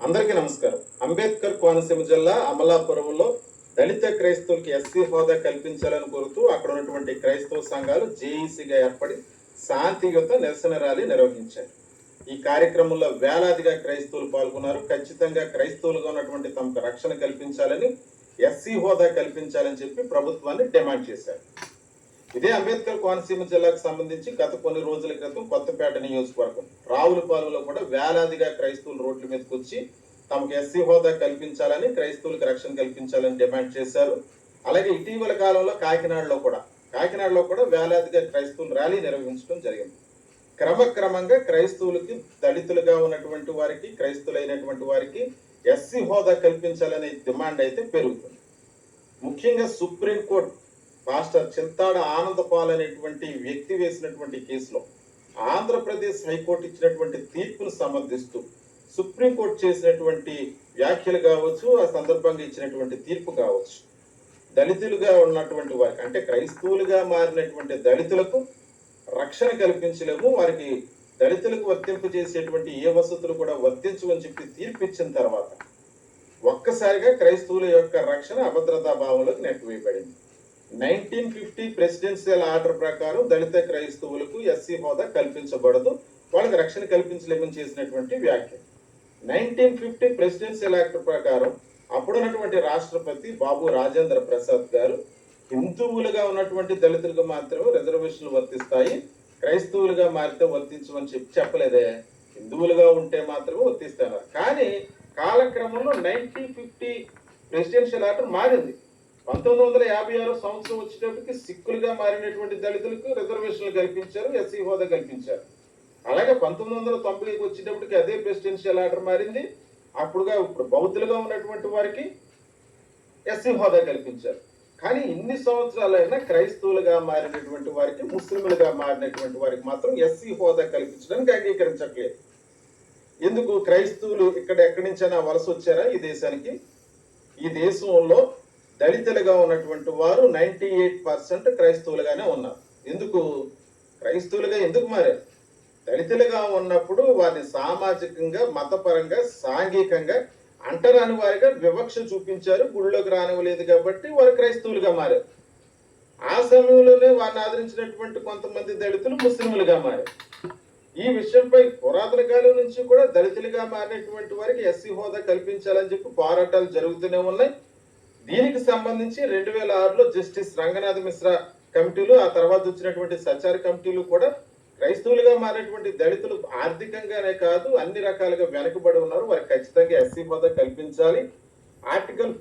అందరికీ నమస్కారం. అంబేద్కర్ కోనసీమ జిల్లా అమలాపురంలో దళిత క్రైస్తవులకి ఎస్సీ హోదా కల్పించాలని కోరుతూ అక్కడ ఉన్నటువంటి క్రైస్తవ సంఘాలు జేఈసీగా ఏర్పడి శాంతియుత నిరసన ర్యాలీ నిర్వహించారు. ఈ కార్యక్రమంలో వేలాదిగా క్రైస్తవులు పాల్గొన్నారు. ఖచ్చితంగా క్రైస్తవులుగా ఉన్నటువంటి తమకు రక్షణ కల్పించాలని, ఎస్సీ హోదా కల్పించాలని చెప్పి ప్రభుత్వాన్ని డిమాండ్ చేశారు. ఇదే అంబేద్కర్ కోనసీమ జిల్లాకు సంబంధించి గత కొన్ని రోజుల క్రితం కొత్తపేట నియోజకవర్గం రావులపాలెంలో కూడా వేలాదిగా క్రైస్తవులు రోడ్ల మీదకి వచ్చి తమకు ఎస్సీ హోదా కల్పించాలని, క్రైస్తవులకు రక్షణ కల్పించాలని డిమాండ్ చేశారు. అలాగే ఇటీవల కాలంలో కాకినాడలో కూడా వేలాదిగా క్రైస్తవులు ర్యాలీ నిర్వహించడం జరిగింది. క్రమక్రమంగా క్రైస్తవులకి, దళితులుగా ఉన్నటువంటి వారికి, క్రైస్తవులైనటువంటి వారికి ఎస్సీ హోదా కల్పించాలనే డిమాండ్ అయితే పెరుగుతుంది. ముఖ్యంగా సుప్రీంకోర్టు పాస్టర్ చింతాడ ఆనందపాల్ అనేటువంటి వ్యక్తి వేసినటువంటి కేసులో ఆంధ్రప్రదేశ్ హైకోర్టు ఇచ్చినటువంటి తీర్పును సమర్థిస్తూ సుప్రీంకోర్టు చేసినటువంటి వ్యాఖ్యలు కావచ్చు, ఆ సందర్భంగా ఇచ్చినటువంటి తీర్పు కావచ్చు, దళితులుగా ఉన్నటువంటి వారికి అంటే క్రైస్తవులుగా మారినటువంటి దళితులకు రక్షణ కల్పించలేము, వారికి దళితులకు వర్తింపు చేసేటువంటి ఏ వసతులు కూడా వర్తించమని చెప్పి తీర్పు ఇచ్చిన తర్వాత ఒక్కసారిగా క్రైస్తవుల యొక్క రక్షణ అభద్రతా భావంలోకి నెట్టివేయబడింది. 1950 ప్రెసిడెన్షియల్ ఆర్డర్ ప్రకారం దళిత క్రైస్తవులకు ఎస్సీ హోదా కల్పించబడదు, వాళ్ళకి రక్షణ కల్పించలేమని చేసినటువంటి వ్యాఖ్య. 1950 ప్రెసిడెన్షియల్ యాక్ట్ ప్రకారం అప్పుడున్నటువంటి రాష్ట్రపతి బాబు రాజేంద్ర ప్రసాద్ గారు హిందువులుగా ఉన్నటువంటి దళితులకు మాత్రమే రిజర్వేషన్లు వర్తిస్తాయి, క్రైస్తవులుగా మారితే వర్తించమని చెప్పలేదే, హిందువులుగా ఉంటే మాత్రమే వర్తిస్తున్నారు. కానీ కాలక్రమంలో 1950 ప్రెసిడెన్షియల్ ఆర్డర్ మారింది. 1956 సంవత్సరం వచ్చేటప్పటికి సిక్కులుగా మారినటువంటి దళితులకు రిజర్వేషన్లు కల్పించారు, ఎస్సీ హోదా కల్పించారు. అలాగే 1990కి వచ్చేటప్పటికి అదే ప్రెసిడెన్షియల్ ఆర్డర్ మారింది. ఇప్పుడు బౌద్ధులుగా ఉన్నటువంటి వారికి ఎస్సీ హోదా కల్పించారు. కానీ ఇన్ని సంవత్సరాలైనా క్రైస్తవులుగా మారినటువంటి వారికి, ముస్లింలుగా మారినటువంటి వారికి మాత్రం ఎస్సీ హోదా కల్పించడానికి అంగీకరించట్లేదు. ఎందుకు? క్రైస్తవులు ఎక్కడి నుంచైనా వలస వచ్చారా ఈ దేశానికి? ఈ దేశంలో దళితులుగా ఉన్నటువంటి వారు 98% క్రైస్తవులుగానే ఉన్నారు. క్రైస్తవులుగా ఎందుకు మారారు? దళితులుగా ఉన్నప్పుడు వారిని సామాజికంగా, మతపరంగా, సాంఘికంగా అంటరాని వారిగా వివక్ష చూపించారు, గుళ్ళోకి రానివ్వలేదు కాబట్టి వారు క్రైస్తవులుగా మారారు. ఆ సమయంలోనే వారిని ఆదరించినటువంటి కొంతమంది దళితులు ముస్లింలుగా మారారు. ఈ విషయంపై పురాతన కాలం నుంచి కూడా దళితులుగా మారినటువంటి వారికి ఎస్సీ హోదా కల్పించాలని చెప్పి పోరాటాలు జరుగుతూనే ఉన్నాయి. దీనికి సంబంధించి 2006లో జస్టిస్ రంగనాథ్ మిశ్రా కమిటీలు, ఆ తర్వాత వచ్చినటువంటి సచార్ కమిటీలు కూడా క్రైస్తవులుగా మారినటువంటి దళితులు ఆర్థికంగానే కాదు అన్ని రకాలుగా వెనకబడి ఉన్నారు, వారికి ఖచ్చితంగా ఎస్సీ హోదా కల్పించాలి. ఆర్టికల్